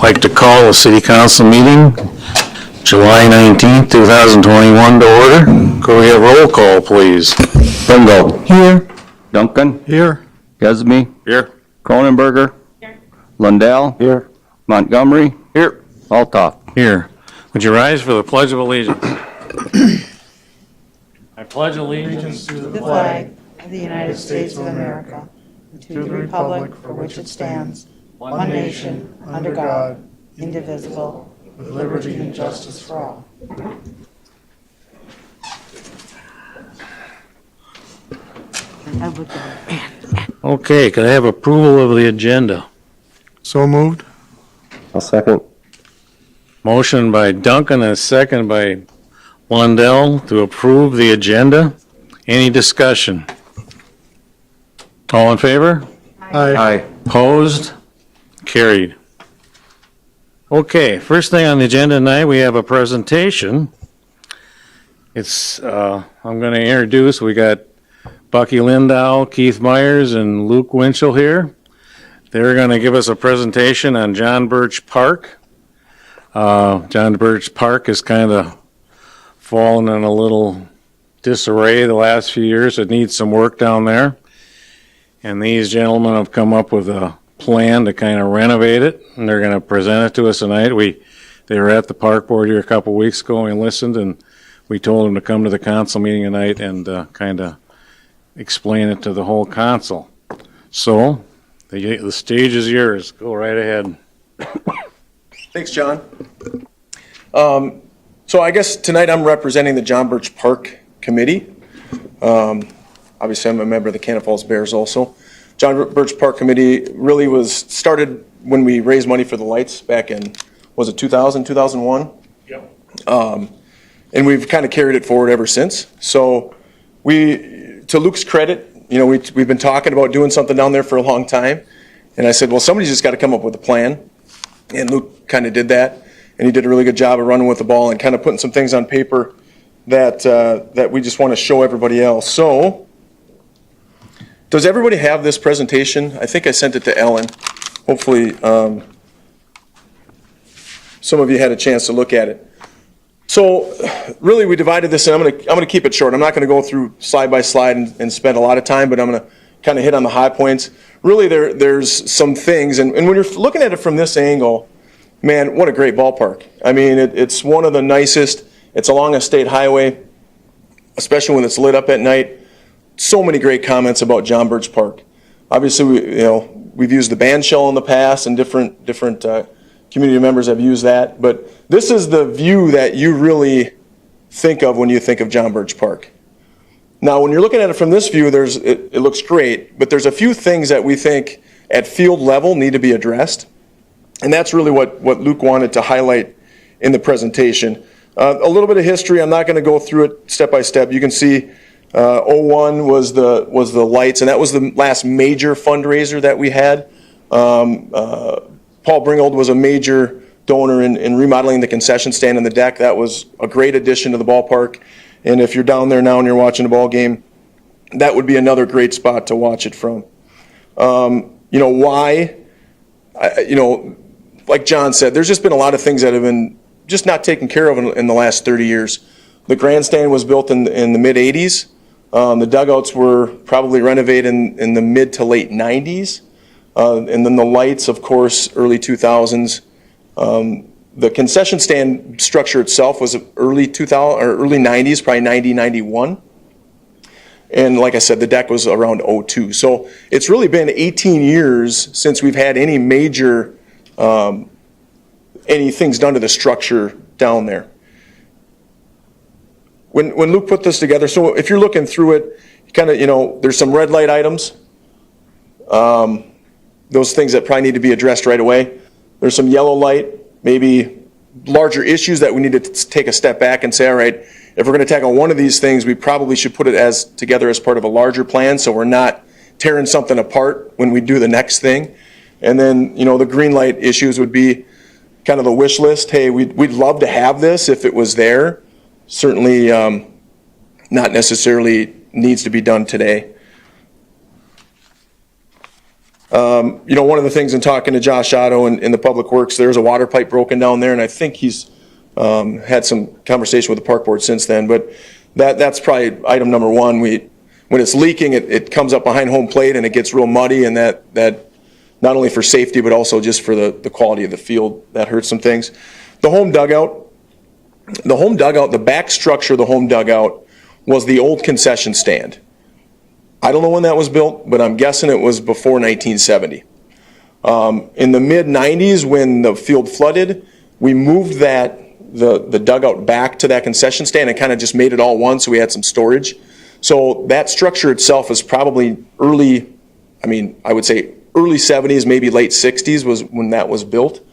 like to call the City Council meeting, July 19th, 2021 to order. Could we have roll call, please? Bingo. Here. Duncan. Here. Gesme. Here. Cronenberger. Here. Lundell. Here. Montgomery. Here. Altoff. Here. Would you rise for the Pledge of Allegiance? I pledge allegiance to the flag of the United States of America, and to the republic for which it stands, one nation, under God, indivisible, with liberty and justice for all. Okay, could I have approval of the agenda? So moved. I'll second. Motion by Duncan and a second by Lundell to approve the agenda. Any discussion? All in favor? Aye. Opposed? Carried. Okay, first thing on the agenda tonight, we have a presentation. It's, I'm going to introduce, we got Bucky Lindow, Keith Myers, and Luke Winchell here. They're going to give us a presentation on John Birch Park. John Birch Park has kind of fallen in a little disarray the last few years. It needs some work down there. And these gentlemen have come up with a plan to kind of renovate it, and they're going to present it to us tonight. They were at the park board here a couple of weeks ago, and we listened, and we told them to come to the council meeting tonight and kind of explain it to the whole council. So, the stage is yours. Go right ahead. Thanks, John. So I guess tonight I'm representing the John Birch Park Committee. Obviously, I'm a member of the Cannon Falls Bears also. John Birch Park Committee really was started when we raised money for the lights back in, was it 2000, 2001? Yep. And we've kind of carried it forward ever since. So to Luke's credit, we've been talking about doing something down there for a long time. And I said, well, somebody's just got to come up with a plan. And Luke kind of did that. And he did a really good job of running with the ball and kind of putting some things on paper that we just want to show everybody else. So, does everybody have this presentation? I think I sent it to Ellen. Hopefully, some of you had a chance to look at it. So, really, we divided this, and I'm going to keep it short. I'm not going to go through slide by slide and spend a lot of time, but I'm going to kind of hit on the high points. Really, there's some things, and when you're looking at it from this angle, man, what a great ballpark. I mean, it's one of the nicest. It's along a state highway, especially when it's lit up at night. So many great comments about John Birch Park. Obviously, we've used the band shell in the past, and different community members have used that. But this is the view that you really think of when you think of John Birch Park. Now, when you're looking at it from this view, it looks great, but there's a few things that we think at field level need to be addressed. And that's really what Luke wanted to highlight in the presentation. A little bit of history. I'm not going to go through it step by step. You can see 01 was the lights, and that was the last major fundraiser that we had. Paul Bringold was a major donor in remodeling the concession stand and the deck. That was a great addition to the ballpark. And if you're down there now and you're watching a ball game, that would be another great spot to watch it from. Why? Like John said, there's just been a lot of things that have been just not taken care of in the last 30 years. The grandstand was built in the mid-'80s. The dugouts were probably renovated in the mid to late 90s. And then the lights, of course, early 2000s. The concession stand structure itself was early 2000 or early 90s, probably 90, 91. And like I said, the deck was around 02. So it's really been 18 years since we've had any major any things done to the structure down there. When Luke put this together, so if you're looking through it, kind of, there's some red light items. Those things that probably need to be addressed right away. There's some yellow light, maybe larger issues that we need to take a step back and say, all right, if we're going to tackle one of these things, we probably should put it together as part of a larger plan so we're not tearing something apart when we do the next thing. And then, the green light issues would be kind of the wish list. Hey, we'd love to have this if it was there. Certainly not necessarily needs to be done today. One of the things in talking to Josh Otto in the Public Works, there's a water pipe broken down there, and I think he's had some conversation with the park board since then, but that's probably item number one. When it's leaking, it comes up behind home plate and it gets real muddy, and that not only for safety but also just for the quality of the field, that hurts some things. The home dugout, the back structure of the home dugout was the old concession stand. I don't know when that was built, but I'm guessing it was before 1970. In the mid-90s, when the field flooded, we moved the dugout back to that concession stand and kind of just made it all one, so we had some storage. So that structure itself is probably I would say early 70s, maybe late 60s was when that was built.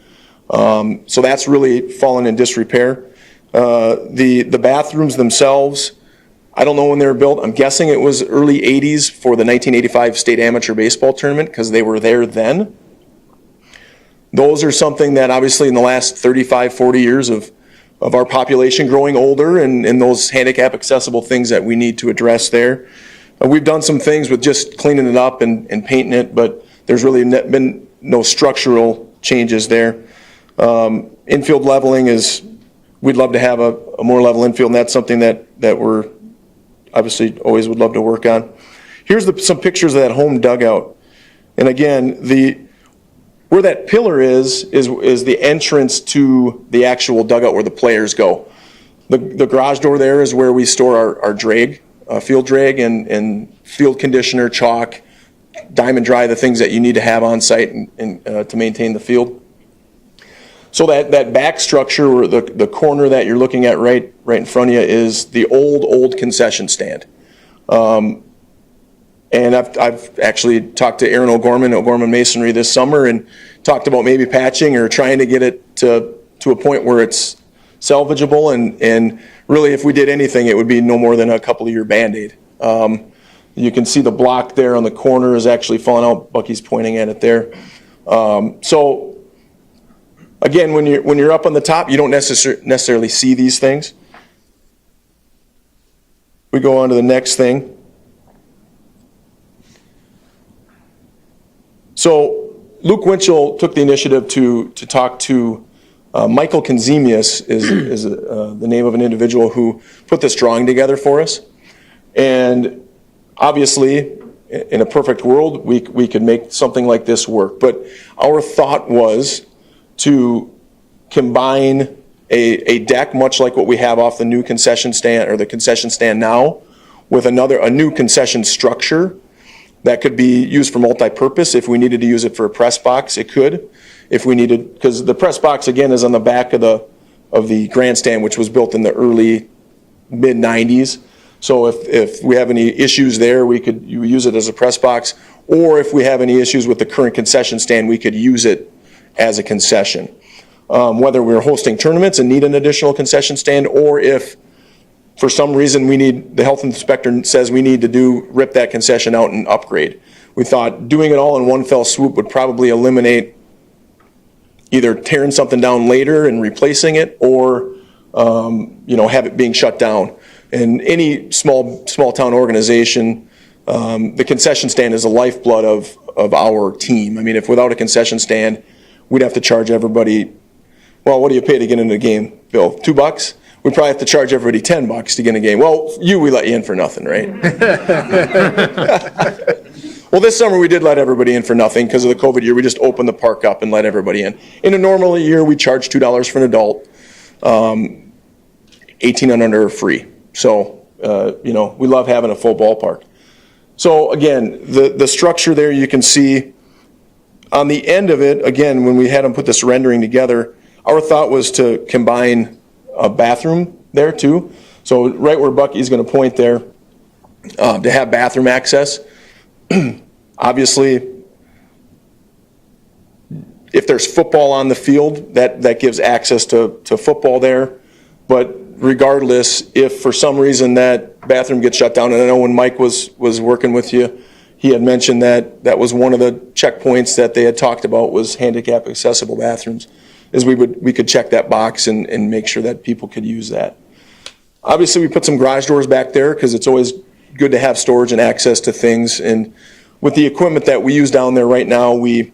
So that's really fallen in disrepair. The bathrooms themselves, I don't know when they were built. I'm guessing it was early 80s for the 1985 state amateur baseball tournament because they were there then. Those are something that obviously in the last 35, 40 years of our population growing older and those handicap accessible things that we need to address there. We've done some things with just cleaning it up and painting it, but there's really been no structural changes there. Infield leveling we'd love to have a more level infield, and that's something that we're obviously always would love to work on. Here's some pictures of that home dugout. And again, where that pillar is the entrance to the actual dugout where the players go. The garage door there is where we store our drag, field drag and field conditioner, chalk, diamond dry, the things that you need to have on site and to maintain the field. So that back structure, or the corner that you're looking at right in front of you, is the old concession stand. And I've actually talked to Aaron O'Gorman Masonry this summer and talked about maybe patching or trying to get it to a point where it's salvageable. And really, if we did anything, it would be no more than a couple of year Band-Aid. You can see the block there on the corner is actually falling out. Bucky's pointing at it there. So again, when you're up on the top, you don't necessarily see these things. We go on to the next thing. So Luke Winchell took the initiative to talk to Michael Konzemius is the name of an individual who put this drawing together for us. And obviously, in a perfect world, we could make something like this work. But our thought was to combine a deck, much like what we have off the new concession stand, or the concession stand now, with a new concession structure that could be used for multi-purpose. If we needed to use it for a press box, it could. If we needed, because the press box again is on the back of the grandstand, which was built in the early mid-90s. So if we have any issues there, we could use it as a press box. Or if we have any issues with the current concession stand, we could use it as a concession. Whether we're hosting tournaments and need an additional concession stand, or if for some reason the health inspector says we need to rip that concession out and upgrade. We thought doing it all in one fell swoop would probably eliminate either tearing something down later and replacing it, or have it being shut down. And any small town organization, the concession stand is the lifeblood of our team. I mean, if without a concession stand, we'd have to charge everybody. Well, what do you pay to get into a game, Bill? $2? We'd probably have to charge everybody $10 to get in a game. Well, we let you in for nothing, right? Well, this summer we did let everybody in for nothing because of the COVID year. We just opened the park up and let everybody in. In a normal year, we charge $2 for an adult, 18 and under are free. So, we love having a full ballpark. So again, the structure there you can see on the end of it, again, when we had them put this rendering together, our thought was to combine a bathroom there too. So right where Bucky's going to point there, to have bathroom access. Obviously, if there's football on the field, that gives access to football there. But regardless, if for some reason that bathroom gets shut down, and I know when Mike was working with you, he had mentioned that was one of the checkpoints that they had talked about was handicap accessible bathrooms, is we could check that box and make sure that people could use that. Obviously, we put some garage doors back there because it's always good to have storage and access to things. And with the equipment that we use down there right now, we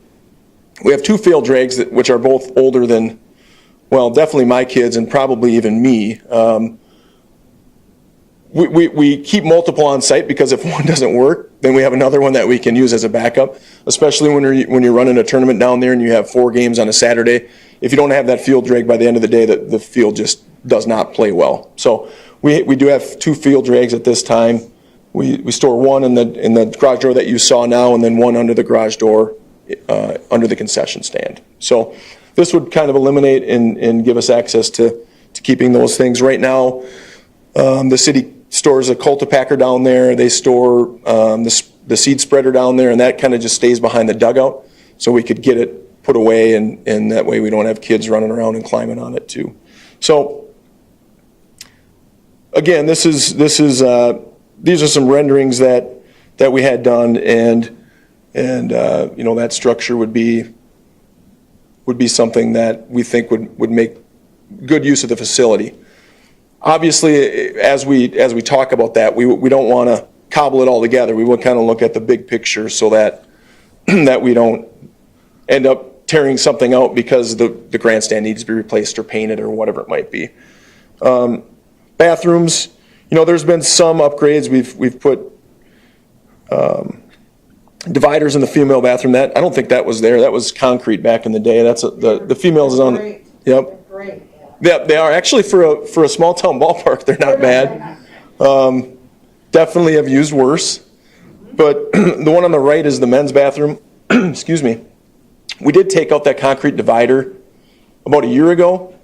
have 2 field drags which are both older than, well, definitely my kids and probably even me. We keep multiple on site because if one doesn't work, then we have another one that we can use as a backup, especially when you're running a tournament down there and you have 4 games on a Saturday. If you don't have that field drag by the end of the day, the field just does not play well. So we do have 2 field drags at this time. We store one in the garage door that you saw now, and then one under the garage door under the concession stand. So this would kind of eliminate and give us access to keeping those things. Right now, the city stores a cultipacker down there. They store the seed spreader down there, and that kind of just stays behind the dugout, so we could get it put away, and that way we don't have kids running around and climbing on it too. So again, these are some renderings that we had done, and that structure would be something that we think would make good use of the facility. Obviously, as we talk about that, we don't want to cobble it all together. We will kind of look at the big picture so that that we don't end up tearing something out because the grandstand needs to be replaced or painted or whatever it might be. Bathrooms, there's been some upgrades. We've put dividers in the female bathroom. That I don't think that was there. That was concrete back in the day. That's the females is on. Great. Yep. Great. Yeah, they are actually for a small town ballpark. They're not bad. Definitely have used worse. But the one on the right is the men's bathroom. Excuse me. We did take out that concrete divider about a year ago,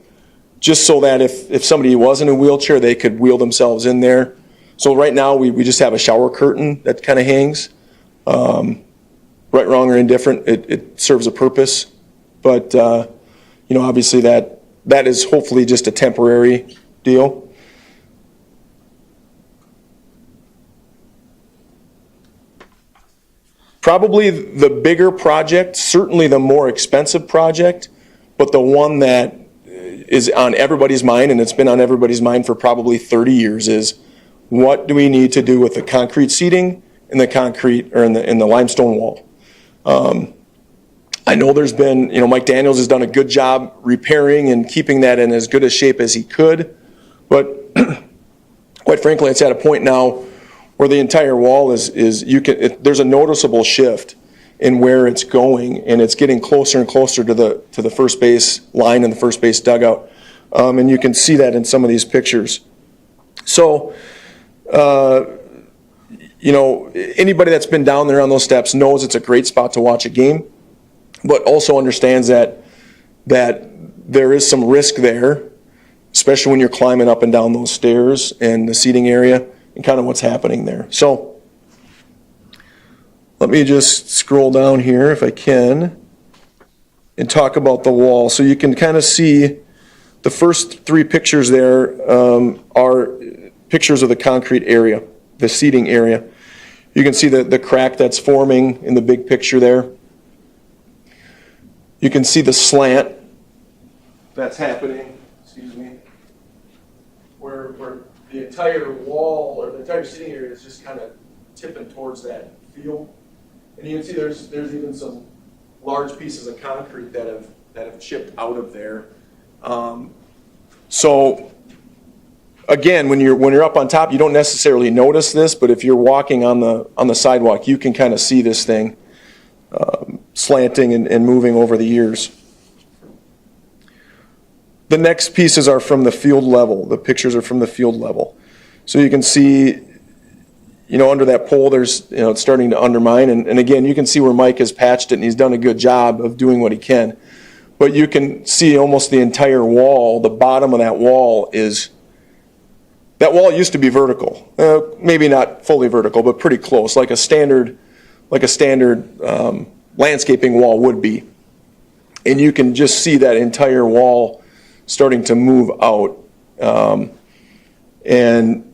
just so that if somebody was in a wheelchair, they could wheel themselves in there. So right now we just have a shower curtain that kind of hangs. Right, wrong, or indifferent, it serves a purpose. But obviously that is hopefully just a temporary deal. Probably the bigger project, certainly the more expensive project, but the one that is on everybody's mind, and it's been on everybody's mind for probably 30 years, is what do we need to do with the concrete seating in the concrete or in the limestone wall? I know there's been, Mike Daniels has done a good job repairing and keeping that in as good a shape as he could, but quite frankly, it's at a point now where the entire wall there's a noticeable shift in where it's going, and it's getting closer and closer to the first base line and the first base dugout, and you can see that in some of these pictures. So, anybody that's been down there on those steps knows it's a great spot to watch a game, but also understands that there is some risk there, especially when you're climbing up and down those stairs and the seating area and kind of what's happening there. So let me just scroll down here if I can and talk about the wall. So you can kind of see the first 3 pictures there are pictures of the concrete area, the seating area. You can see the crack that's forming in the big picture there. You can see the slant that's happening, where the entire wall or the entire seating area is just kind of tipping towards that field. And you can see there's even some large pieces of concrete that have chipped out of there. So again, when you're up on top, you don't necessarily notice this, but if you're walking on the sidewalk, you can kind of see this thing slanting and moving over the years. The next pieces are from the field level. The pictures are from the field level. So you can see, under that pole, there's, it's starting to undermine. And again, you can see where Mike has patched it, and he's done a good job of doing what he can. But you can see almost the entire wall, the bottom of that wall used to be vertical. Maybe not fully vertical, but pretty close, like a standard landscaping wall would be. And you can just see that entire wall starting to move out and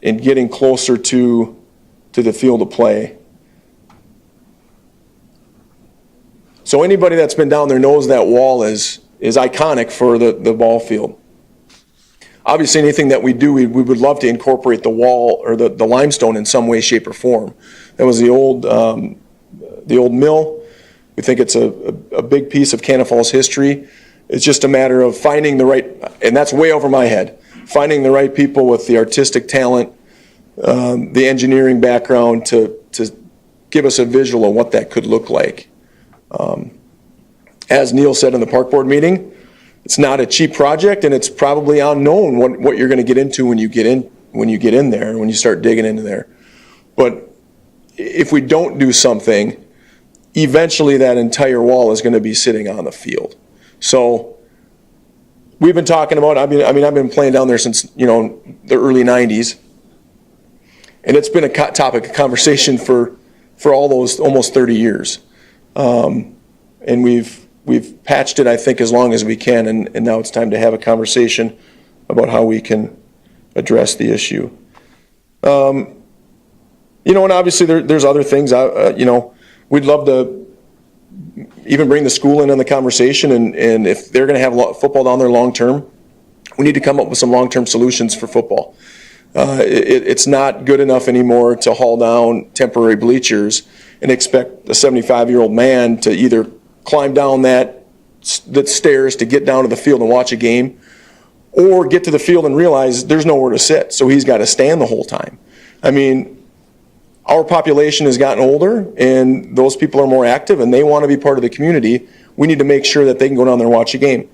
getting closer to the field of play. So anybody that's been down there knows that wall is iconic for the ball field. Obviously, anything that we do, we would love to incorporate the wall or the limestone in some way, shape, or form. That was the old the old mill. We think it's a big piece of Cannon Falls history. It's just a matter of finding the right, and that's way over my head, finding the right people with the artistic talent, the engineering background to give us a visual of what that could look like. As Neil said in the park board meeting, it's not a cheap project, and it's probably unknown what you're going to get into when you get in there, when you start digging into there. But if we don't do something, eventually that entire wall is going to be sitting on the field. So we've been talking about, I've been playing down there since, the early 90s. And it's been a topic of conversation for all those almost 30 years. And we've patched it, I think, as long as we can. And now it's time to have a conversation about how we can address the issue. And obviously there's other things, we'd love to even bring the school in on the conversation, and if they're going to have football down there long term, we need to come up with some long-term solutions for football. It's not good enough anymore to haul down temporary bleachers and expect a 75-year-old man to either climb down that stairs to get down to the field and watch a game, or get to the field and realize there's nowhere to sit, so he's got to stand the whole time. Our population has gotten older, and those people are more active, and they want to be part of the community. We need to make sure that they can go down there and watch a game.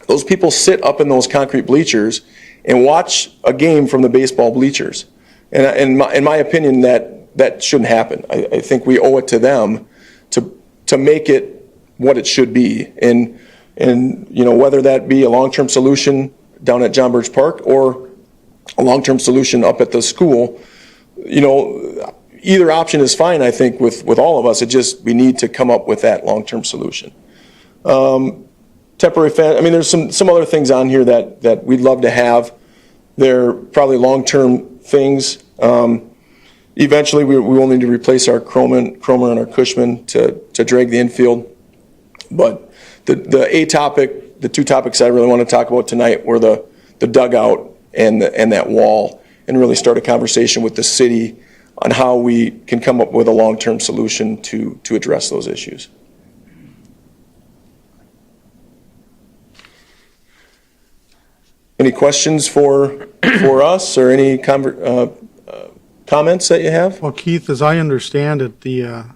Those people sit up in those concrete bleachers and watch a game from the baseball bleachers. And in my opinion, that shouldn't happen. I think we owe it to them to make it what it should be. And whether that be a long-term solution down at John Birch Park or a long-term solution up at the school, either option is fine, I think, with all of us. We need to come up with that long-term solution. Temporary fence, there's some other things on here that we'd love to have. They're probably long-term things. Eventually, we will need to replace our Cromer and our Cushman to drag the infield. But the two topics I really want to talk about tonight were the dugout and that wall, and really start a conversation with the city on how we can come up with a long-term solution to address those issues. Any questions for us, or any comments that you have? Well, Keith, as I understand it, the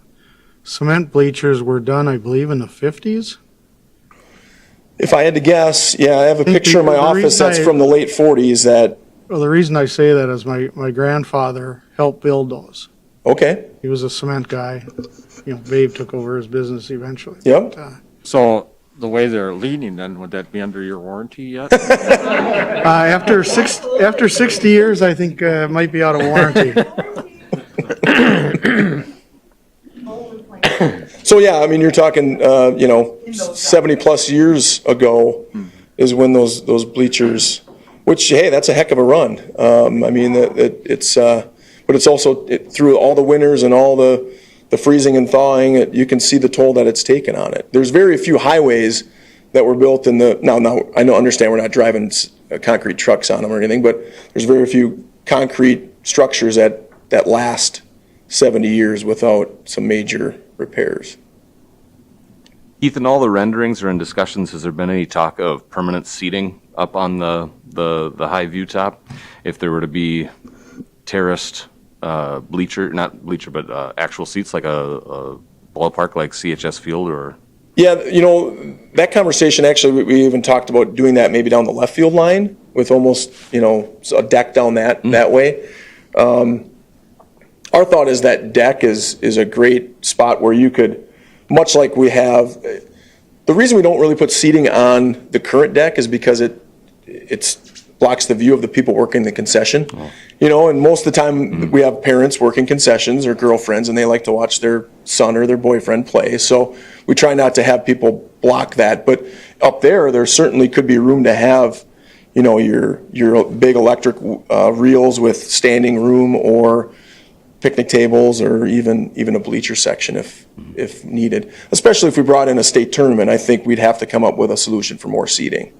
cement bleachers were done, I believe, in the 50s? If I had to guess, yeah, I have a think picture in my the office reason that's I- from the late 40s that, Well, the reason I say that is my grandfather helped build those. okay, He was a cement guy. Babe took over his business eventually. yep. But, So the way they're leaning, then, would that be under your warranty yet? after 60 years, I think it might be out of warranty. So, yeah, you're talking, 70 plus years ago is when those bleachers, which, hey, that's a heck of a run. But it's also through all the winters and all the freezing and thawing, you can see the toll that it's taken on it. There's very few highways that were built now I understand we're not driving concrete trucks on them or anything, but there's very few concrete structures that last 70 years without some major repairs. Ethan, all the renderings or in discussions, has there been any talk of permanent seating up on the high view top? If there were to be terraced not bleacher, but actual seats like a ballpark like CHS Field or? Yeah, that conversation, actually, we even talked about doing that maybe down the left field line with almost, a deck down that way. Our thought is that deck is a great spot where you could, much like we have, the reason we don't really put seating on the current deck is because it blocks the view of the people working the concession. And most of the time we have parents working concessions or girlfriends, and they like to watch their son or their boyfriend play. So we try not to have people block that. But up there certainly could be room to have, your big electric reels with standing room or picnic tables, or even a bleacher section if needed. Especially if we brought in a state tournament, I think we'd have to come up with a solution for more seating.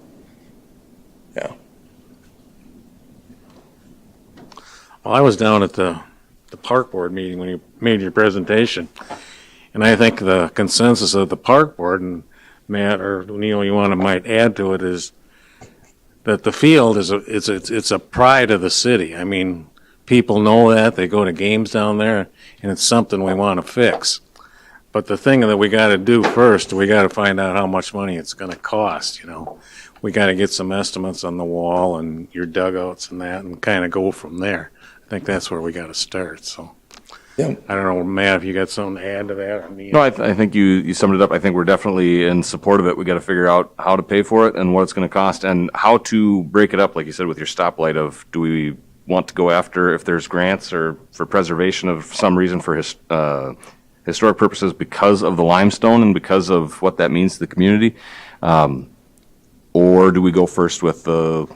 Yeah. Well, I was down at the park board meeting when you made your presentation, And I think the consensus of the park board, and Matt or Neil, you want to might add to it, is that the field it's a pride of the city. I mean, people know that, they go to games down there, and it's something we want to fix. But the thing that we got to do first, we got to find out how much money it's going to cost, you know. We got to get some estimates on the wall and your dugouts and that, and kind of go from there. I think that's where we got to start, so. Yeah. I don't know, Matt, if you got something to add to that, or me? No, I think you summed it up. I think we're definitely in support of it. We got to figure out how to pay for it and what it's going to cost and how to break it up, like you said, with your stoplight of, do we want to go after if there's grants or for preservation of some reason for historic purposes because of the limestone and because of what that means to the community? Or do we go first with the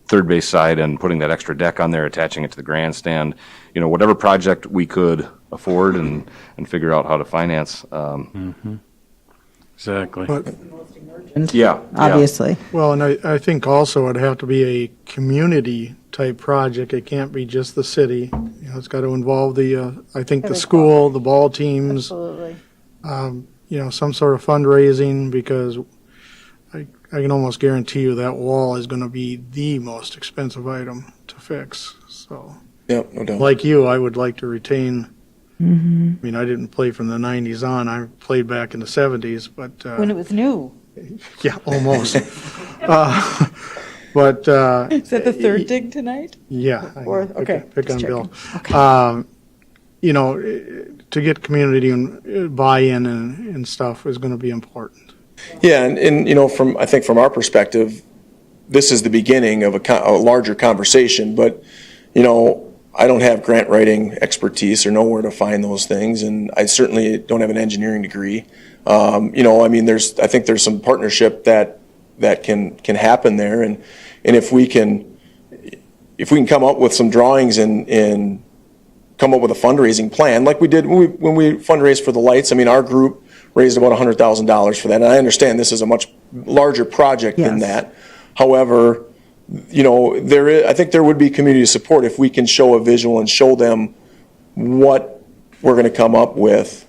third base side and putting that extra deck on there, attaching it to the grandstand? You know, whatever project we could afford and figure out how to finance. Exactly. Yeah. Obviously. Well, and I think also it'd have to be a community-type project. It can't be just the city. You know, it's got to involve I think the school, the ball teams, Absolutely. you know, some sort of fundraising, because I can almost guarantee you that wall is going to be the most expensive item to fix. So, Yeah, no doubt. like you, I would like to retain. I mean, I didn't play from the 90s on. I played back in the 70s, but When it was new. yeah, almost. But Is that the third dig tonight? yeah, Fourth? Okay, pick on just Bill. checking. You know, to get community and buy-in and stuff is going to be important. Yeah, and you know, I think from our perspective, this is the beginning of a larger conversation, but, you know, I don't have grant writing expertise or know where to find those things, and I certainly don't have an engineering degree. You know, I mean, I think there's some partnership that can happen there, and if we can come up with some drawings and come up with a fundraising plan, like we did when we fundraised for the lights. I mean, our group raised about $100,000 for that, and I understand this is a much larger project than Yes. that. However, you know, I think there would be community support if we can show a visual and show them what we're going to come up with.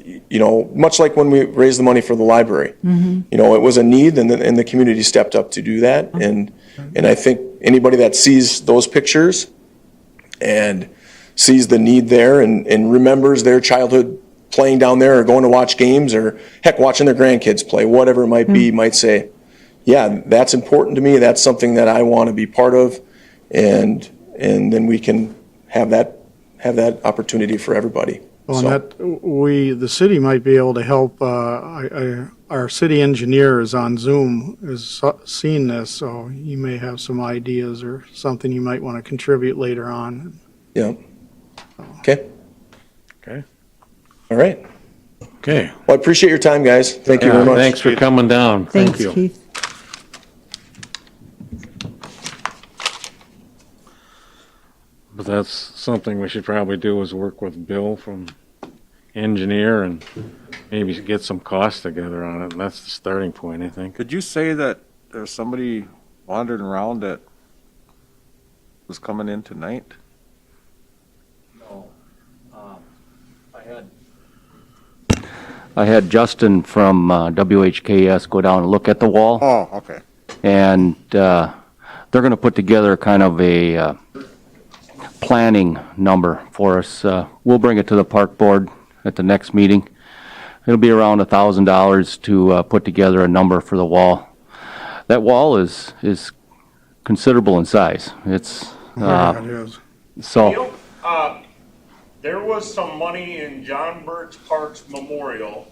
You know, much like when we raised the money for the library. You know, it was a need, and the community stepped up to do that. And I think anybody that sees those pictures and sees the need there and remembers their childhood playing down there or going to watch games or, heck, watching their grandkids play, whatever it might be, might say, yeah, that's important to me. That's something that I want to be part of, and then we can have that opportunity for everybody. Well, So, and the city might be able to help. Our city engineer is on Zoom, has seen this, so he may have some ideas or something you might want to contribute later on. yeah. Okay. Okay. All right. Okay. Well, I appreciate your time, guys. Thank you very much. Thanks for coming down. Thank Thanks, you. Keith. But that's something we should probably do, is work with Bill from engineer and maybe get some costs together on it. And that's the starting point, I think. Could you say that there's somebody wandering around that was coming in tonight? I had Justin from WHKS go down and look at the wall, Oh, okay. and they're going to put together kind of a planning number for us. We'll bring it to the park board at the next meeting. It'll be around $1,000 to put together a number for the wall. That wall is considerable in size. It's It is. so. Neil, there was some money in John Birch Park's memorial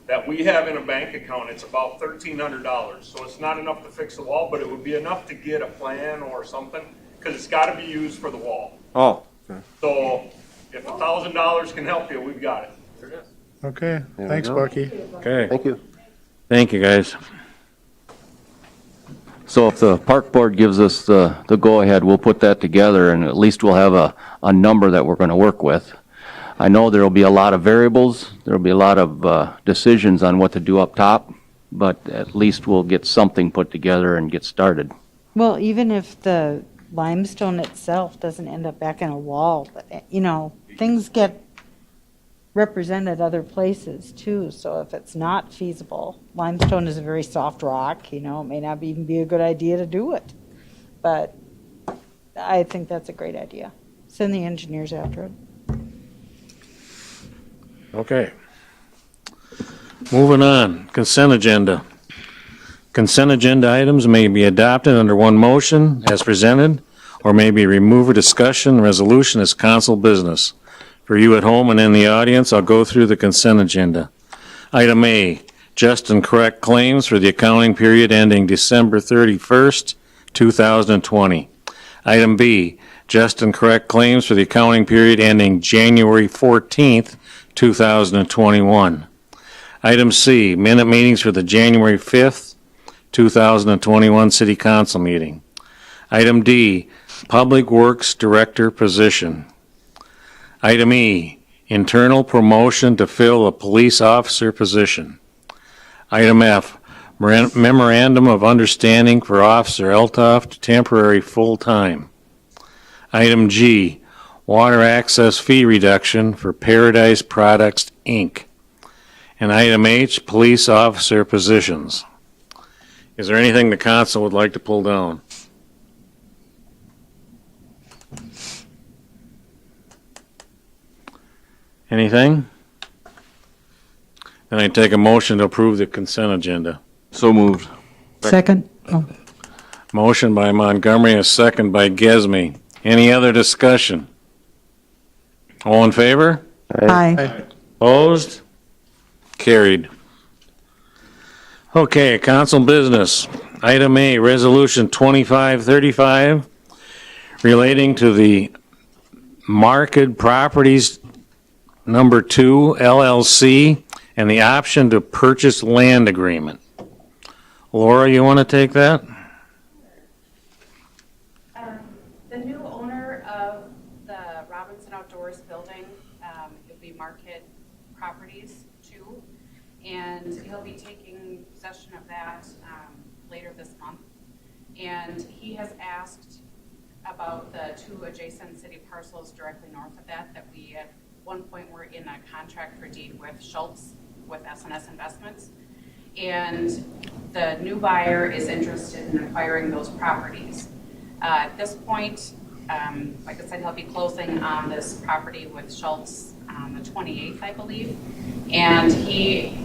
that we have in a bank account. It's about $1,300. So it's not enough to fix the wall, but it would be enough to get a plan or something, because it's got to be used for the wall. Oh, okay. So if $1,000 can help you, we've got it. Okay, thanks, Bucky. Okay. Thank you. Thank you, guys. So if the park board gives us the go-ahead, we'll put that together, and at least we'll have a number that we're going to work with. I know there'll be a lot of variables, there'll be a lot of decisions on what to do up top, but at least we'll get something put together and get started. Well, even if the limestone itself doesn't end up back in a wall, but, you know, things get represented other places too, so if it's not feasible, limestone is a very soft rock, it may not even be a good idea to do it. But I think that's a great idea. Send the engineers after it. Okay. Moving on, consent agenda. Consent agenda items may be adopted under one motion as presented, or may be removed for discussion, resolution as council business. For you at home and in the audience, I'll go through the consent agenda. Item A, just and correct claims for the accounting period ending December 31st, 2020. Item B, just and correct claims for the accounting period ending January 14th, 2021. Item C, minute meetings for the January 5th, 2021 City Council meeting. Item D, Public Works Director position. Item E, internal promotion to fill a police officer position. Item F, memorandum of understanding for Officer Eltoft, temporary full-time. Item G, water access fee reduction for Paradise Products, Inc. And item H, police officer positions. Is there anything the council would like to pull down? Anything? Then I take a motion to approve the consent agenda. So moved. Second. Motion by Montgomery, a second by Gesme. Any other discussion? All in favor? Aye. Opposed? Carried. Okay, council business. Item A, Resolution 2535, relating to the Market Properties Number 2 LLC and the option to purchase land agreement. Laura, you want to take that? The new owner of the Robinson Outdoors building, it'll be Market Properties 2, and he'll be taking possession of that later this month. And he has asked about the 2 adjacent city parcels directly north of that we at one point were in a contract for deed with Schultz with S&S Investments. And the new buyer is interested in acquiring those properties. At this point, like I said, he'll be closing on this property with Schultz on the 28th, I believe. And he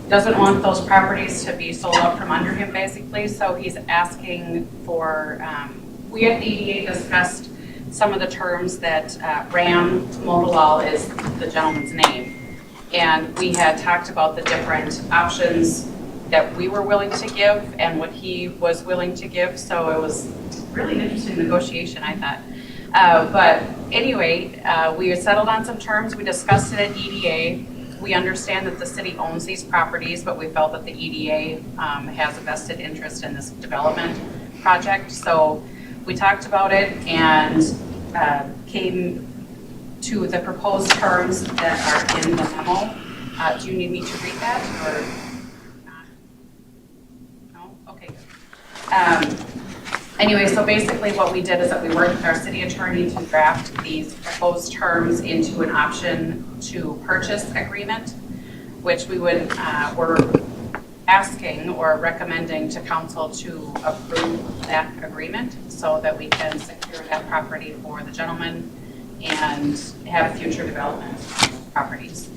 doesn't want those properties to be sold out from under him, basically. So he's asking for, we at the EDA discussed some of the terms that Ram Motilal is the gentleman's name. And we had talked about the different options that we were willing to give and what he was willing to give. So it was really an interesting negotiation, I thought. But anyway, we had settled on some terms. We discussed it at EDA. We understand that the city owns these properties, but we felt that the EDA has a vested interest in this development project. So we talked about it and came to the proposed terms that are in the memo. Do you need me to read that or not? No? Okay. Anyway, so basically what we did is that we worked with our city attorney to draft these proposed terms into an option to purchase agreement, which we would, we're asking or recommending to council to approve that agreement so that we can secure that property for the gentleman and have future development properties.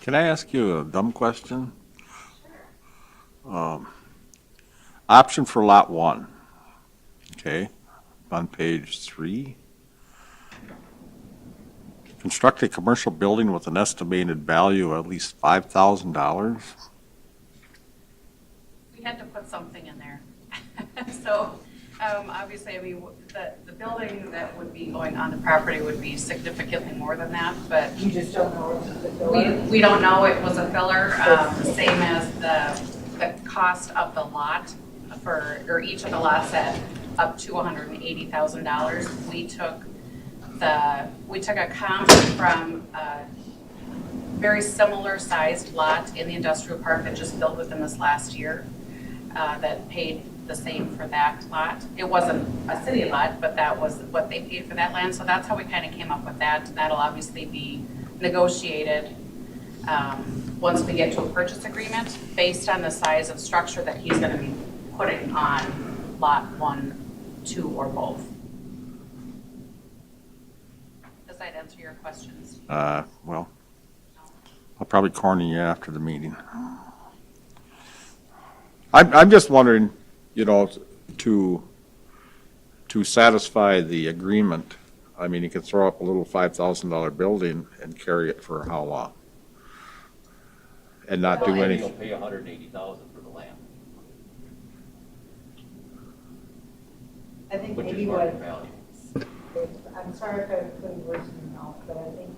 Can I ask you a dumb question? Option for lot 1, okay, on page 3. Construct a commercial building with an estimated value of at least $5,000. We had to put something in there. So obviously, I mean, the building that would be going on the property would be significantly more than that, but You just don't know if it's a filler? we don't know. It was a filler, same as the cost of the lot or each of the lots at up to $180,000. We took a comp from a very similar sized lot in the industrial park that just built within this last year that paid the same for that lot. It wasn't a city lot, but that was what they paid for that land. So that's how we kind of came up with that. That'll obviously be negotiated once we get to a purchase agreement based on the size of structure that he's going to be putting on lot 1, 2, or both. Does that answer your questions? Well, I'll probably corner you after the meeting. I'm just wondering, you know, to satisfy the agreement, I mean, you could throw up a little $5,000 building and carry it for how long? And not do anything. Pay $180,000 for the land. I think Which maybe is what, market value. I'm sorry if I'm putting words in your mouth, but I think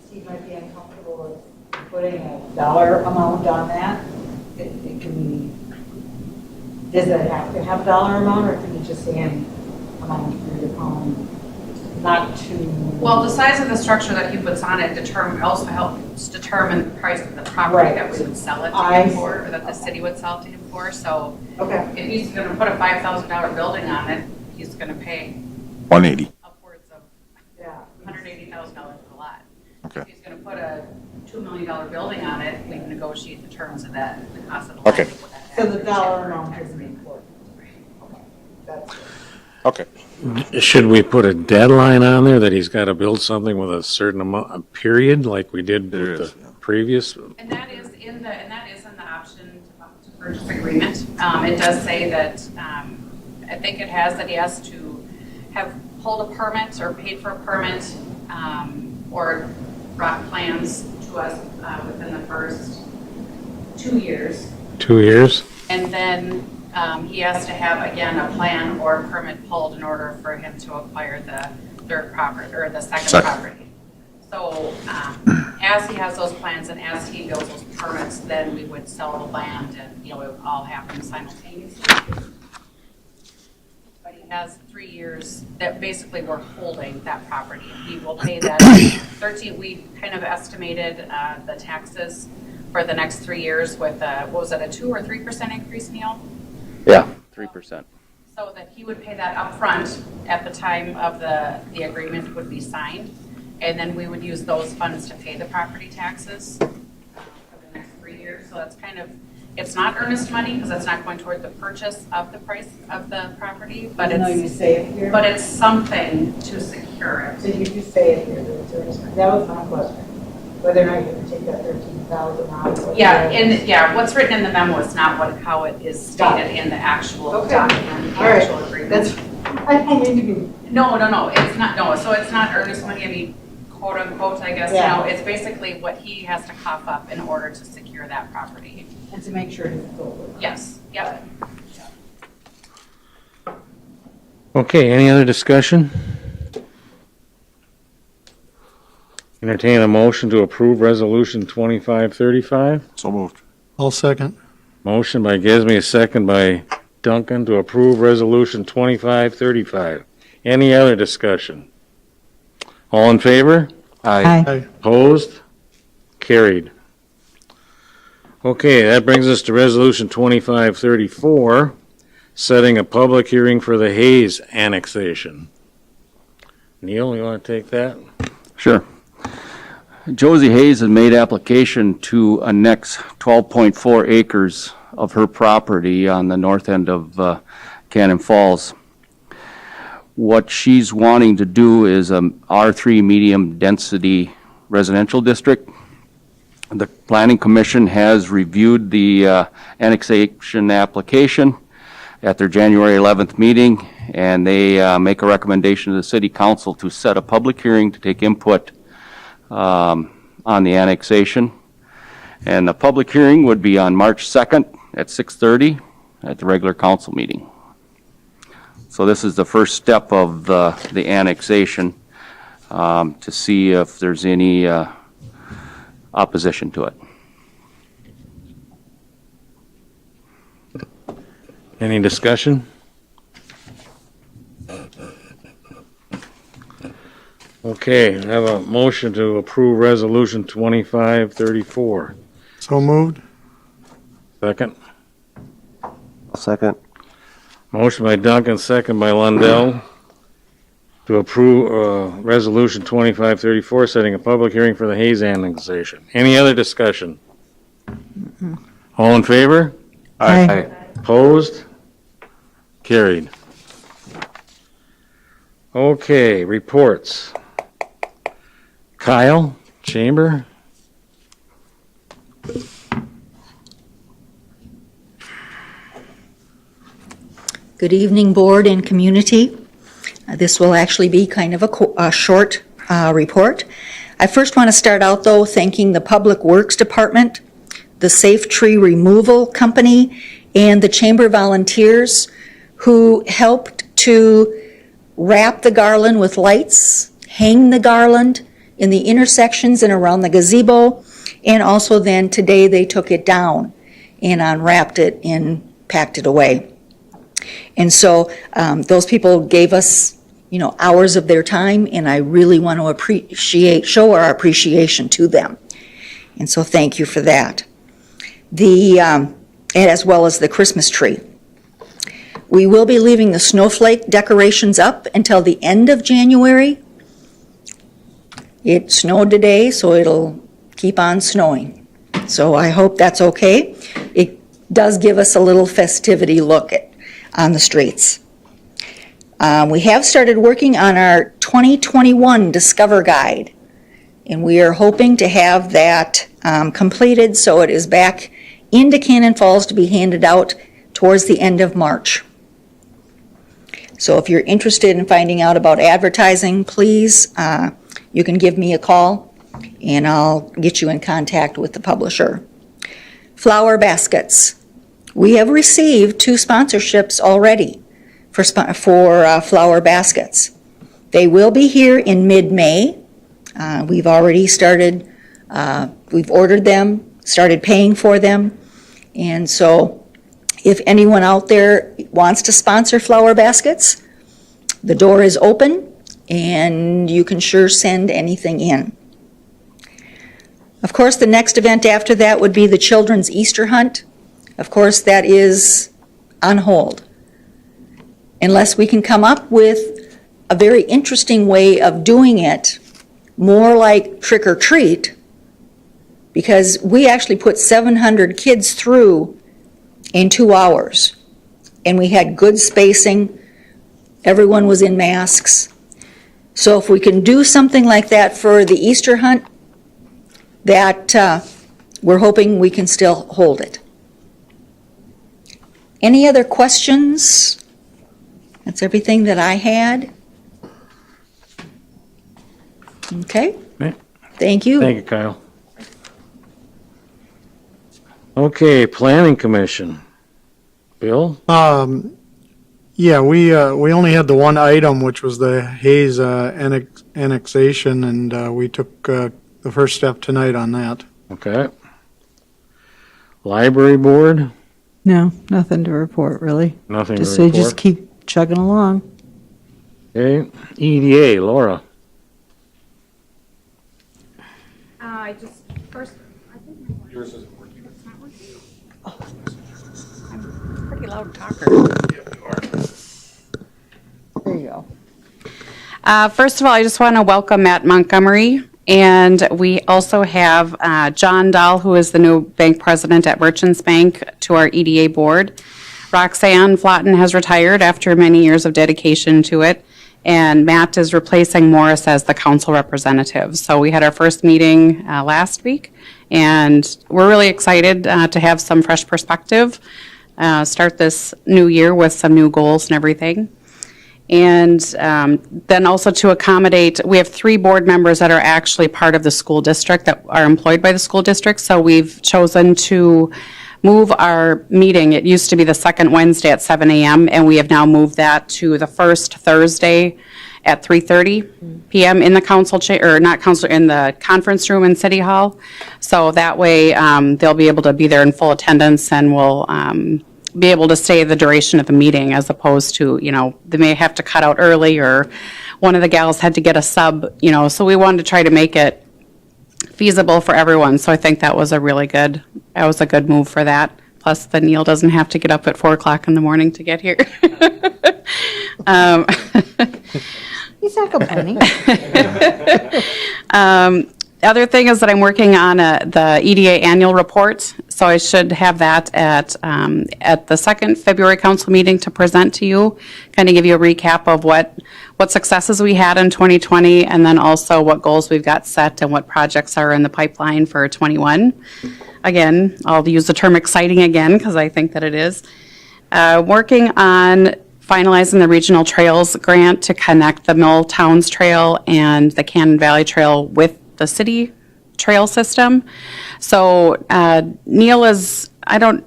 Steve might be uncomfortable with putting a dollar amount on that. It can be, does it have to have a dollar amount, or can you just say any amount for your home? Not to. Well, the size of the structure that he puts on it also helps determine the price of the property Right. that we would sell it to I him see. for, or that the city would sell it to him for. So Okay. if he's going to put a $5,000 building on it, he's going to pay 180. upwards of Yeah. $180,000 for the lot. Okay. If he's going to put a $2 million building on it, we can negotiate the terms of that, the cost of the lot. Okay. So the dollar amount is important. Okay. That's good. Okay. Should we put a deadline on there that he's got to build something with a certain amount, a period, like we did There with is, the yeah. previous? And that is in the option to purchase agreement. It does say that, I think it has that he has to have pulled a permit or paid for a permit, or brought plans to us within the first 2 years. 2 years? And then he has to have, again, a plan or a permit pulled in order for him to acquire the third property, or the second property. So as he has those plans and as he builds those permits, then we would sell the land, and, you know, it would all happen simultaneously. But he has 3 years that basically we're holding that property. He will pay that 13, we kind of estimated the taxes for the next 3 years with, what was it, a 2 or 3% increase, Neil? Yeah, 3%. So that he would pay that upfront at the time of the agreement would be signed. And then we would use those funds to pay the property taxes for the next 3 years. So that's kind of, it's not earnest money because it's not going toward the purchase of the price of the property, but Even though you it's, say it here. but it's something to secure So it. you do say it here that it's earnest money. That was my question. Whether or not you're gonna take that 13,000 out. Yeah, and yeah, what's written in the memo is not how it is stated in the actual Okay. document, the All right. actual agreement. That's, I don't mean to be. No, it's not, no, so it's not earnest money, I mean, quote unquote, I guess, Yeah. it's basically what he has to cough up in order to secure that property. And to make sure it's sold. Yes, yep. Okay, any other discussion? Entertain a motion to approve Resolution 2535. So moved. I'll second. Motion by Gesme, a second by Duncan to approve Resolution 2535. Any other discussion? All in favor? Aye. Opposed? Carried. Okay, that brings us to Resolution 2534, setting a public hearing for the Hayes annexation. Neil, you want to take that? Sure. Josie Hayes has made application to annex 12.4 acres of her property on the north end of Cannon Falls. What she's wanting to do is a R3 medium density residential district. The Planning Commission has reviewed the annexation application at their January 11th meeting, and they make a recommendation to the City Council to set a public hearing to take input on the annexation. And the public hearing would be on March 2nd at 6:30 at the regular council meeting. So this is the first step of the annexation, to see if there's any opposition to it. Any discussion? Okay, I have a motion to approve Resolution 2534. So moved. Second. I'll second. Motion by Duncan, second by Lundell, to approve, Resolution 2534, setting a public hearing for the Hayes annexation. Any other discussion? All in favor? Aye. Opposed? Carried. Okay, reports. Kyle, Chamber? Good evening, board and community. This will actually be kind of a short report. I first want to start out, though, thanking the Public Works Department, the Safe Tree Removal Company, and the Chamber volunteers who helped to wrap the garland with lights, hang the garland in the intersections and around the gazebo, and also then today they took it down and unwrapped it and packed it away. And so those people gave us, hours of their time, and I really want to show our appreciation to them. And so thank you for that. As well as the Christmas tree. We will be leaving the snowflake decorations up until the end of January. It snowed today, so it'll keep on snowing. So I hope that's okay. It does give us a little festivity look on the streets. We have started working on our 2021 Discover Guide, and we are hoping to have that completed so it is back into Cannon Falls to be handed out towards the end of March. So if you're interested in finding out about advertising, please, you can give me a call and I'll get you in contact with the publisher. Flower baskets. We have received 2 sponsorships already for flower baskets. They will be here in mid-May. We've already started, we've ordered them, started paying for them. And so if anyone out there wants to sponsor flower baskets, the door is open and you can sure send anything in. Of course, the next event after that would be the Children's Easter Hunt. Of course, that is on hold. Unless we can come up with a very interesting way of doing it, more like trick or treat, because we actually put 700 kids through in 2 hours. And we had good spacing. Everyone was in masks. So if we can do something like that for the Easter hunt, that we're hoping we can still hold it. Any other questions? That's everything that I had. Okay. Okay. Thank you. Thank you, Kyle. Okay, Planning Commission. Bill? Yeah, we only had the one item, which was the Hayes annexation, and we took the first step tonight on that. Okay. Library Board? No, nothing to report, really. Nothing to Just say, just report. keep chugging along. Okay. EDA, Laura? I just, first, I think yours isn't working. It's not working? Oh, I'm a pretty loud talker. There you go. First of all, I just want to welcome Matt Montgomery, and we also have John Dahl, who is the new bank president at Merchants Bank, to our EDA board. Roxanne Flotten has retired after many years of dedication to it, and Matt is replacing Morris as the council representative. So we had our first meeting last week, and we're really excited to have some fresh perspective, start this new year with some new goals and everything. And then also to accommodate, we have 3 board members that are actually part of the school district that are employed by the school district. So we've chosen to move our meeting. It used to be the second Wednesday at 7 a.m. and we have now moved that to the first Thursday at 3:30 p.m. in the council in the conference room in City Hall. So that way they'll be able to be there in full attendance and will be able to stay the duration of the meeting, as opposed to, they may have to cut out early, or one of the gals had to get a sub, so we wanted to try to make it feasible for everyone. So I think that was a good move for that. Plus, then Neil doesn't have to get up at 4 o'clock in the morning to get here. He's not complaining. Other thing is that I'm working on the EDA annual report, so I should have that at the second February council meeting to present to you, kind of give you a recap of what successes we had in 2020, and then also what goals we've got set and what projects are in the pipeline for 21. Again, I'll use the term exciting again, because I think that it is. Working on finalizing the regional trails grant to connect the Mill Towns Trail and the Cannon Valley Trail with the city trail system. So Neil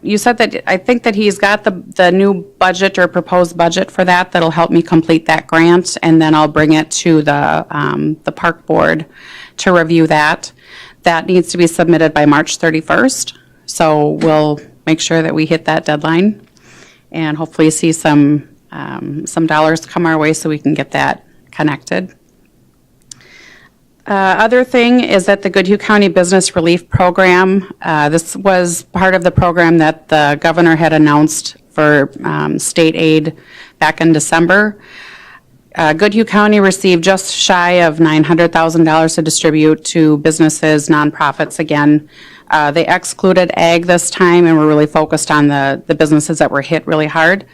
you said that, I think that he's got the new budget or proposed budget for that'll help me complete that grant, and then I'll bring it to the park board to review that. That needs to be submitted by March 31st. So we'll make sure that we hit that deadline and hopefully see some dollars come our way so we can get that connected. Other thing is that the Goodhue County Business Relief Program, this was part of the program that the governor had announced for state aid back in December. Goodhue County received just shy of $900,000 to distribute to businesses, nonprofits again. They excluded ag this time and were really focused on the businesses that were hit really hard.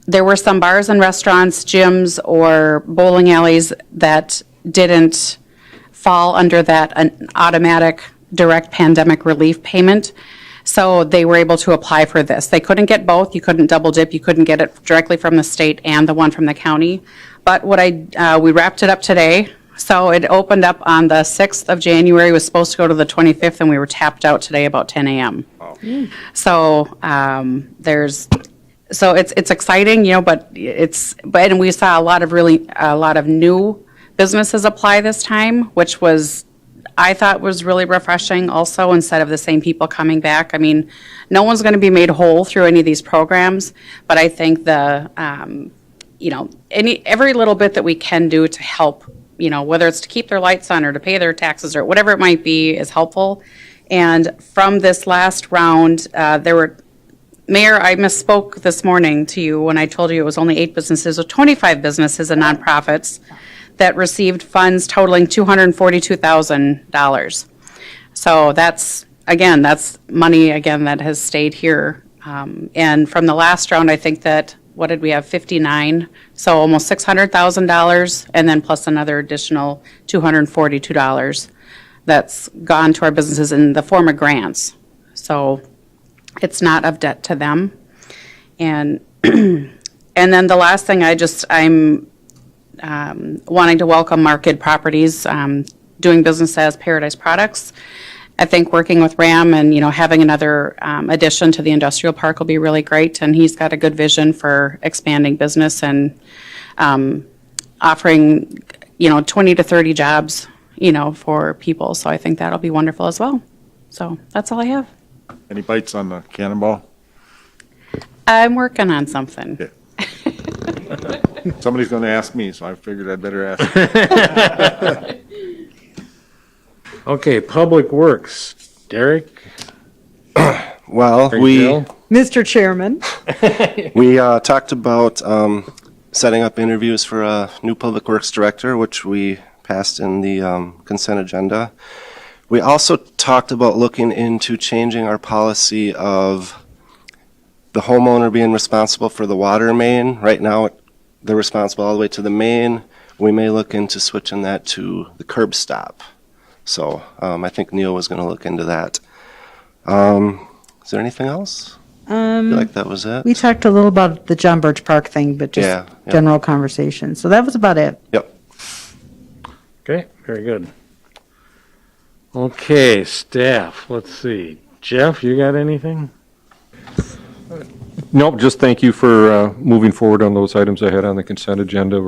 There were some bars and restaurants, gyms, or bowling alleys that didn't fall under that automatic direct pandemic relief payment. So they were able to apply for this. They couldn't get both. You couldn't double dip. You couldn't get it directly from the state and the one from the county. But we wrapped it up today. So it opened up on the 6th of January. It was supposed to go to the 25th, and we were tapped out today about 10 a.m. Wow. So So it's exciting, but and we saw a lot of new businesses apply this time, which I thought was really refreshing also, instead of the same people coming back. I mean, no one's going to be made whole through any of these programs, but I think every little bit that we can do to help, whether it's to keep their lights on or to pay their taxes or whatever it might be, is helpful. And from this last round, Mayor, I misspoke this morning to you when I told you it was only 8 businesses, or 25 businesses and nonprofits that received funds totaling $242,000. So that's money, that has stayed here. And from the last round, I think that, what did we have, 59? So almost $600,000, and then plus another additional $242 that's gone to our businesses in the form of grants. So it's not of debt to them. And and then the last thing, I'm wanting to welcome Market Properties, doing business as Paradise Products. I think working with Ram and, having another addition to the industrial park will be really great. And he's got a good vision for expanding business and offering, 20 to 30 jobs, for people. So I think that'll be wonderful as well. So that's all I have. Any bites on the cannonball? I'm working on something. Yeah. Somebody's going to ask me, so I figured I'd better ask. Okay, Public Works, Derek? Well, Mr. Chairman. we talked about setting up interviews for a new Public Works Director, which we passed in the consent agenda. We also talked about looking into changing our policy of the homeowner being responsible for the water main. Right now, they're responsible all the way to the main. We may look into switching that to the curb stop. So I think Neil was going to look into that. Is there anything else? I feel like that was it. We talked a little about the John Birch Park thing, but just general conversation. So that was about it. Yep. Okay, very good. Okay, staff, let's see. Jeff, you got anything? Nope, just thank you for moving forward on those items I had on the consent agenda.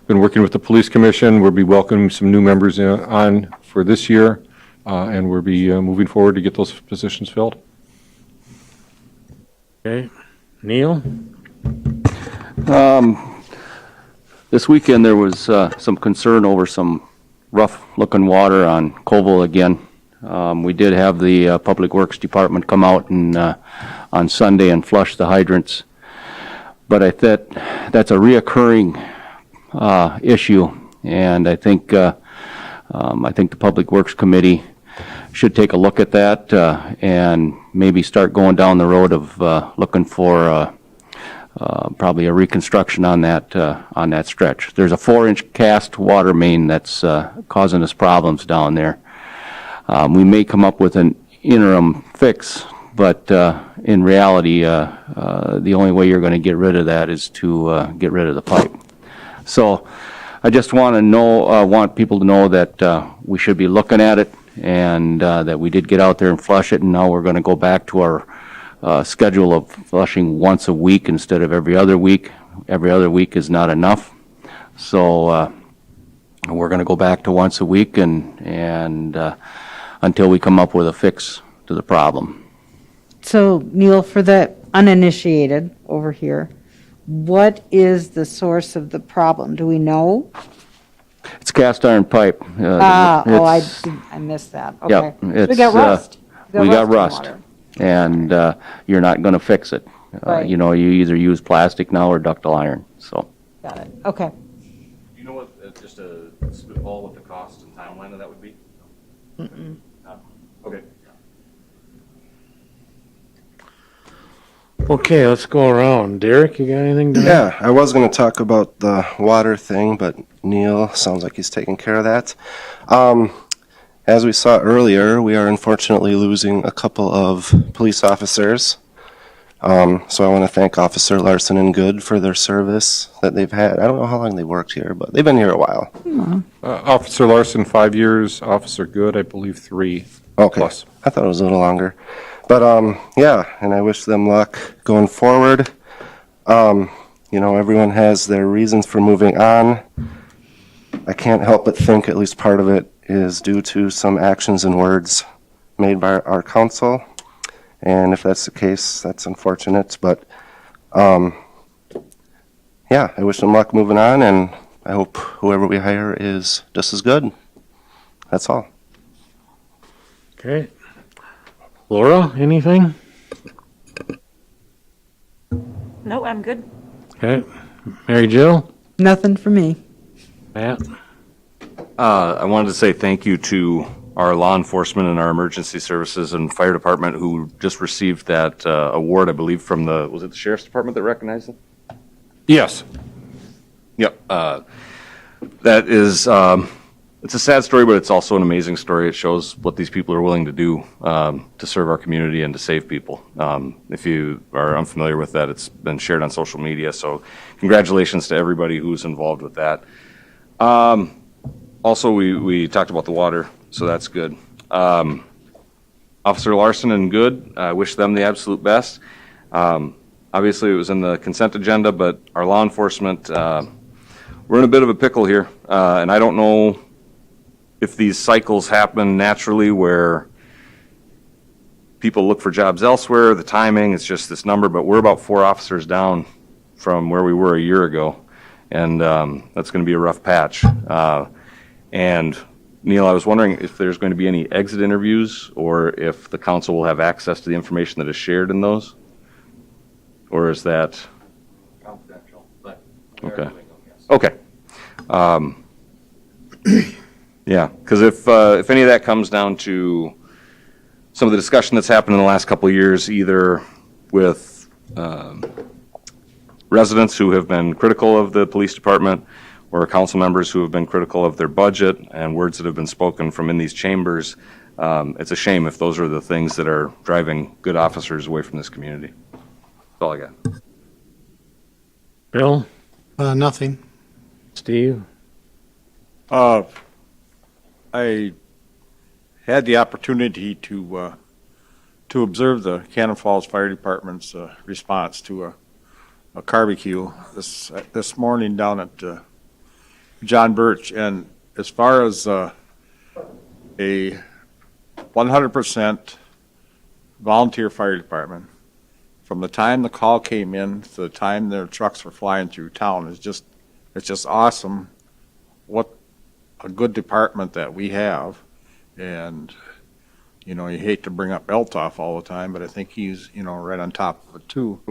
Been working with the Police Commission. We'll be welcoming some new members on for this year, and we'll be moving forward to get those positions filled. Okay, Neil? This weekend, there was some concern over some rough-looking water on Colville again. We did have the Public Works Department come out and on Sunday and flush the hydrants. But I thought that's a reoccurring issue, and I think the Public Works Committee should take a look at that and maybe start going down the road of looking for probably a reconstruction on that stretch. There's a 4-inch cast water main that's causing us problems down there. We may come up with an interim fix, but in reality, the only way you're going to get rid of that is to get rid of the pipe. So I just want people to know that we should be looking at it, and that we did get out there and flush it, and now we're going to go back to our schedule of flushing once a week instead of every other week. Every other week is not enough. So we're going to go back to once a week and until we come up with a fix to the problem. So Neil, for the uninitiated over here, what is the source of the problem? Do we know? It's cast iron pipe. I missed that. Okay. Yeah, We got rust. We got in rust, water. and you're not going to fix it. Right. You either use plastic now or ductile iron, so. Got it. Okay. Do you know what, just a spitball, what the cost and timeline of that would be? Okay. Okay, let's go around. Derek, you got anything to add? Yeah, I was going to talk about the water thing, but Neil sounds like he's taking care of that. As we saw earlier, we are unfortunately losing a couple of police officers. So I want to thank Officer Larson and Good for their service that they've had. I don't know how long they worked here, but they've been here a while. Officer Larson, 5 years. Officer Good, I believe 3 Okay, plus. I thought it was a little longer. But yeah, and I wish them luck going forward. Everyone has their reasons for moving on. I can't help but think at least part of it is due to some actions and words made by our council. And if that's the case, that's unfortunate. But yeah, I wish them luck moving on, and I hope whoever we hire is just as good. That's all. Okay. Laura, anything? No, I'm good. Okay. Mary Jo? Nothing for me. Matt? I wanted to say thank you to our law enforcement and our emergency services and fire department who just received that award, I believe, from was it the sheriff's department that recognized them? Yes. Yep. That is, it's a sad story, but it's also an amazing story. It shows what these people are willing to do to serve our community and to save people. If you are unfamiliar with that, it's been shared on social media, so congratulations to everybody who's involved with that. Also, we talked about the water, so that's good. Officer Larson and Good, I wish them the absolute best. Obviously, it was in the consent agenda, but our law enforcement, we're in a bit of a pickle here, and I don't know if these cycles happen naturally where people look for jobs elsewhere, the timing, it's just this number, but we're about 4 officers down from where we were a year ago, and that's going to be a rough patch. And Neil, I was wondering if there's going to be any exit interviews or if the council will have access to the information that is shared in those? Or is that? Confidential, but. Okay. Okay. Yeah, because if any of that comes down to some of the discussion that's happened in the last couple of years, either with residents who have been critical of the police department or council members who have been critical of their budget and words that have been spoken from in these chambers, it's a shame if those are the things that are driving good officers away from this community. That's all I got. Bill? Nothing. Steve? I had the opportunity to observe the Cannon Falls Fire Department's response to a barbecue this morning down at John Birch, and as far as a 100% volunteer fire department, from the time the call came in to the time their trucks were flying through town, it's just awesome what a good department that we have. And you hate to bring up Eltoff all the time, but I think he's right on top of it too.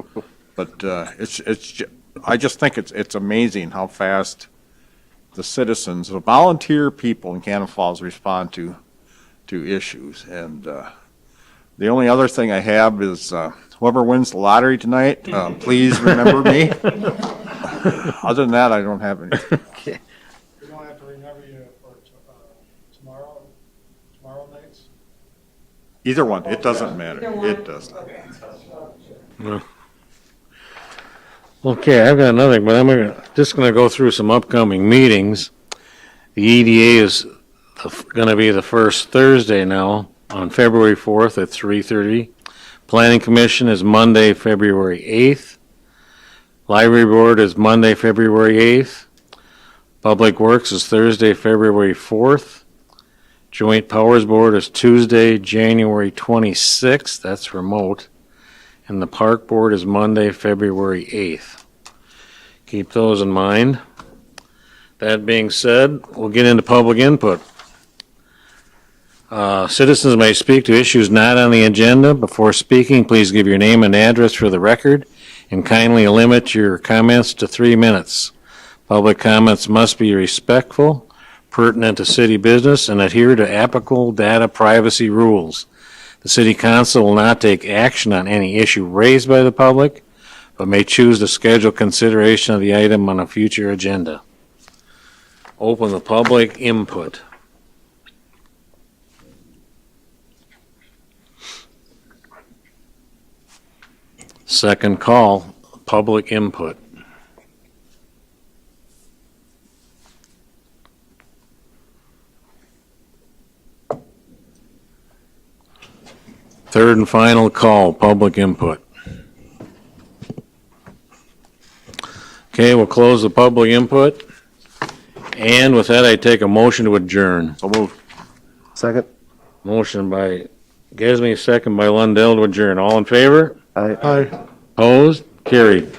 But it's I just think it's amazing how fast the citizens, the volunteer people in Cannon Falls respond to issues. And the only other thing I have is whoever wins the lottery tonight, please remember me. Other than that, I don't have any. We don't have to remember you for tomorrow nights? Either one, it doesn't matter. It doesn't. Okay, I've got nothing, but just gonna go through some upcoming meetings. The EDA is gonna be the first Thursday now, on February 4th at 3:30. Planning Commission is Monday, February 8th. Library Board is Monday, February 8th. Public Works is Thursday, February 4th. Joint Powers Board is Tuesday, January 26th, that's remote. And the Park Board is Monday, February 8th. Keep those in mind. That being said, we'll get into public input. Citizens may speak to issues not on the agenda. Before speaking, please give your name and address for the record, and kindly limit your comments to 3 minutes. Public comments must be respectful, pertinent to city business, and adhere to applicable data privacy rules. The City Council will not take action on any issue raised by the public, but may choose to schedule consideration of the item on a future agenda. Open the public input. Second call, public input. Third and final call, public input. Okay, we'll close the public input. And with that, I take a motion to adjourn. So move. Second? Motion by Gesme, second by Lundell to adjourn. All in favor? Aye. Aye. Opposed? Carried.